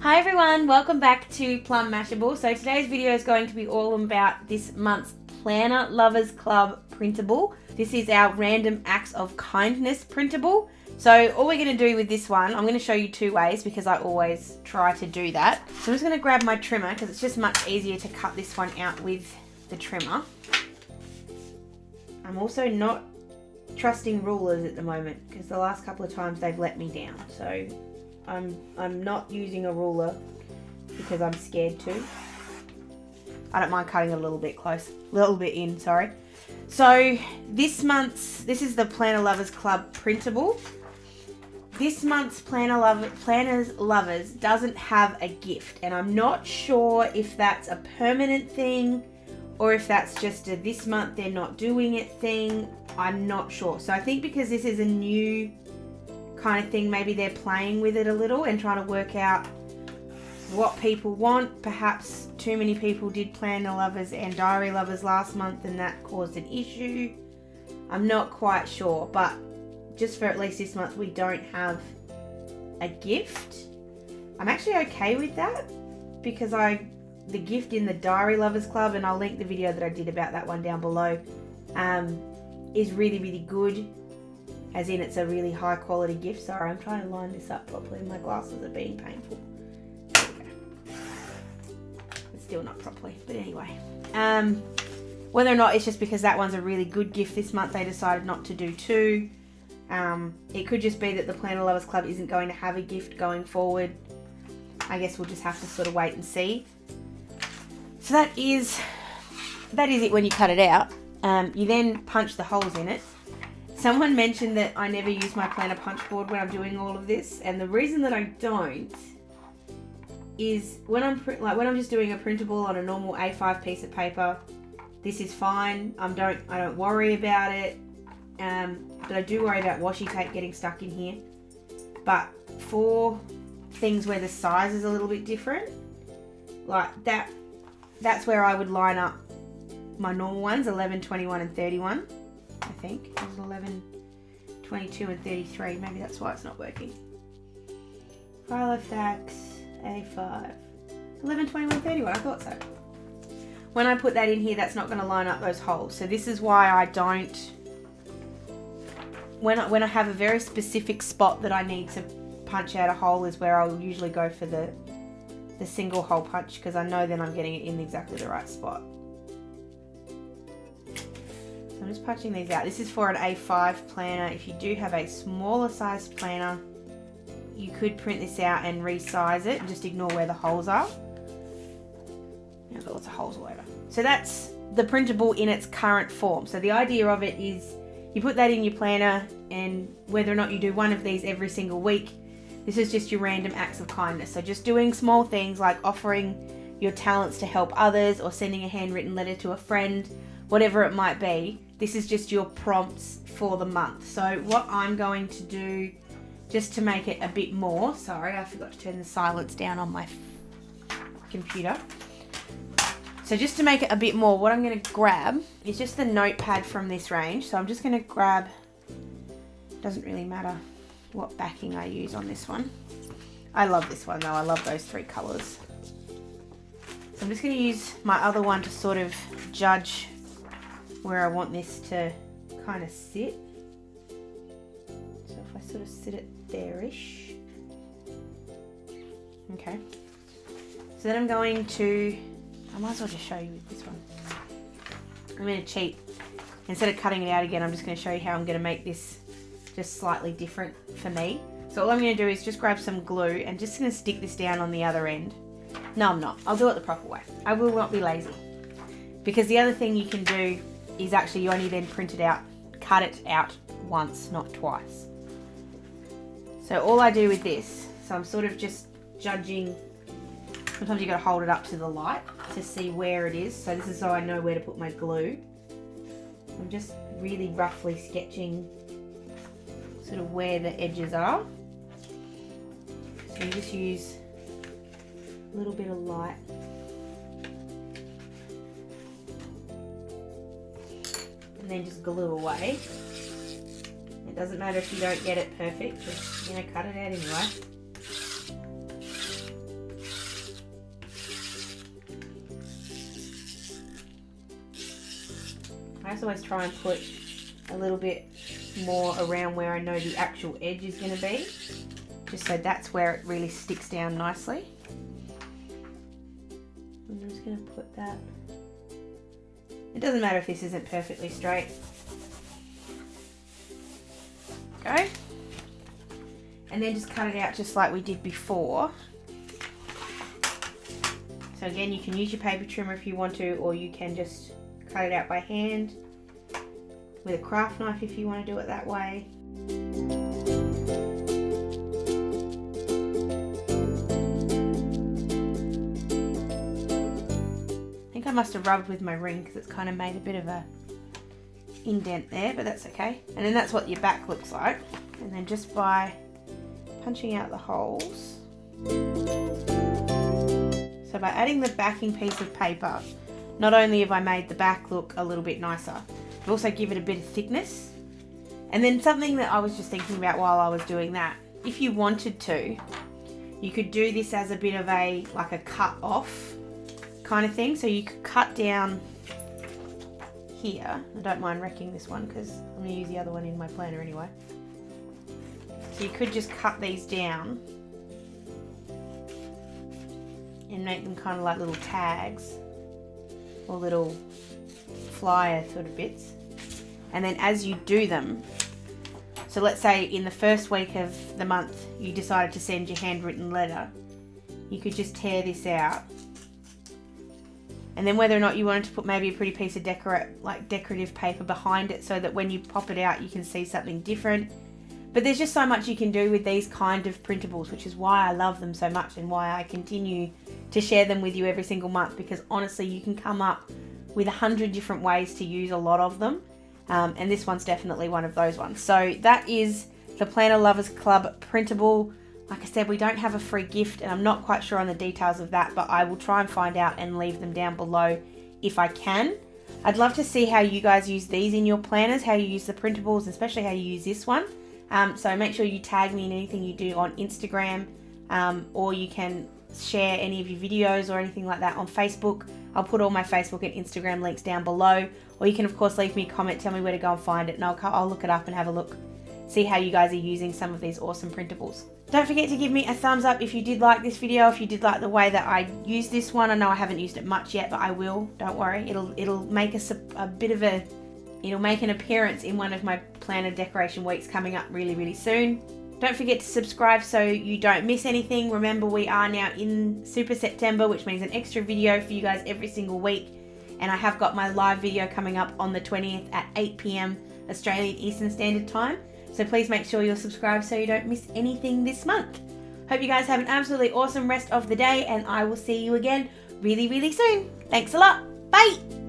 Hi everyone, welcome back to Plum Mashable. So today's video is going to be all about this month's Planner Lovers Club printable. This is our Random Acts of Kindness printable. So all we're going to do with this one, I'm going to show you two ways because I always try to do that. So I'm just going to grab my trimmer because it's just much easier to cut this one out with the trimmer. I'm also not trusting rulers at the moment because the last couple of times they've let me down. So I'm not using a ruler because I'm scared to. I don't mind cutting a little bit in, sorry. So this is the Planner Lovers Club printable. This month's Planners Lovers doesn't have a gift, and I'm not sure if that's a permanent thing or if that's just a this month they're not doing it thing. I'm not sure. So I think because this is a new kind of thing, maybe they're playing with it a little and trying to work out what people want. Perhaps too many people did Planner Lovers and Diary Lovers last month and that caused an issue. I'm not quite sure, but just for at least this month we don't have a gift. I'm actually okay with that because the gift in the Diary Lovers Club, and I'll link the video that I did about that one down below, is really, really good. As in, it's a really high quality gift. Sorry, I'm trying to line this up properly. My glasses are being painful. There we go. It's still not properly, but anyway. Whether or not it's just because that one's a really good gift this month, they decided not to do two. It could just be that the Planner Lovers Club isn't going to have a gift going forward. I guess we'll just have to sort of wait and see. So that is it when you cut it out. You then punch the holes in it. Someone mentioned that I never use my planner punch board when I'm doing all of this, and the reason that I don't is when I'm just doing a printable on a normal A5 piece of paper, this is fine. I don't worry about it, but I do worry about washi tape getting stuck in here. But for things where the size is a little bit different, like that's where I would line up my normal ones, 11, 21, and 31. I think it was 11, 22, and 33. Maybe that's why it's not working. Filofax, A5, 11, 21, 31. I thought so. When I put that in here, that's not going to line up those holes. So this is why I don't. When I have a very specific spot that I need to punch out a hole is where I'll usually go for the single hole punch, because I know then I'm getting it in exactly the right spot. I'm just punching these out. This is for an A5 planner. If you do have a smaller sized planner, you could print this out and resize it and just ignore where the holes are. I've got lots of holes all over. So that's the printable in its current form. So the idea of it is you put that in your planner, and whether or not you do one of these every single week, this is just your random acts of kindness. So just doing small things like offering your talents to help others or sending a handwritten letter to a friend, whatever it might be. This is just your prompts for the month. So what I'm going to do, just to make it a bit more, sorry, I forgot to turn the silence down on my computer. So just to make it a bit more, what I'm going to grab is just the notepad from this range. So I'm just going to grab, doesn't really matter what backing I use on this one. I love this one though, I love those three colours. So I'm just going to use my other one to sort of judge where I want this to kind of sit. So if I sort of sit it there-ish. Okay. So then I'm going to, I might as well just show you with this one. I'm going to cheat. Instead of cutting it out again, I'm just going to show you how I'm going to make this just slightly different for me. So all I'm going to do is just grab some glue and just going to stick this down on the other end. No, I'm not. I'll do it the proper way. I will not be lazy. Because the other thing you can do is actually you only then print it out, cut it out once, not twice. So all I do with this, so I'm sort of just judging, sometimes you got to hold it up to the light to see where it is. So this is so I know where to put my glue. I'm just really roughly sketching sort of where the edges are. So you just use a little bit of light. And then just glue away. It doesn't matter if you don't get it perfect, just cut it out anyway. I always try and put a little bit more around where I know the actual edge is going to be, just so that's where it really sticks down nicely. I'm just going to put that. It doesn't matter if this isn't perfectly straight. Go. And then just cut it out just like we did before. So again, you can use your paper trimmer if you want to, or you can just cut it out by hand with a craft knife if you want to do it that way. I think I must have rubbed with my ring because it's kind of made a bit of a indent there, but that's okay. And then that's what your back looks like. And then just by punching out the holes. So by adding the backing piece of paper, not only have I made the back look a little bit nicer, but also give it a bit of thickness. And then something that I was just thinking about while I was doing that, if you wanted to, you could do this as a bit of a, like a cut off kind of thing. So you could cut down here. I don't mind wrecking this one because I'm going to use the other one in my planner anyway. So you could just cut these down and make them kind of like little tags or little flyer sort of bits. And then as you do them, so let's say in the first week of the month you decided to send your handwritten letter, you could just tear this out. And then whether or not you wanted to put maybe a pretty piece of decorative paper behind it so that when you pop it out you can see something different. But there's just so much you can do with these kind of printables, which is why I love them so much and why I continue to share them with you every single month, because honestly you can come up with 100 different ways to use a lot of them. And this one's definitely one of those ones. So that is the Planner Lovers Club printable. Like I said, we don't have a free gift and I'm not quite sure on the details of that, but I will try and find out and leave them down below if I can. I'd love to see how you guys use these in your planners, how you use the printables, especially how you use this one. So make sure you tag me in anything you do on Instagram, or you can share any of your videos or anything like that on Facebook. I'll put all my Facebook and Instagram links down below, or you can of course leave me a comment, tell me where to go and find it, and I'll look it up and have a look, see how you guys are using some of these awesome printables. Don't forget to give me a thumbs up if you did like this video, if you did like the way that I use this one. I know I haven't used it much yet, but I will, don't worry. It'll make us a bit of a, it'll make an appearance in one of my planner decoration weeks coming up really, really soon. Don't forget to subscribe so you don't miss anything. Remember, we are now in Super September, which means an extra video for you guys every single week. And I have got my live video coming up on the 20th at 8 PM Australian Eastern Standard Time. So please make sure you're subscribed so you don't miss anything this month. Hope you guys have an absolutely awesome rest of the day, and I will see you again really, really soon. Thanks a lot. Bye.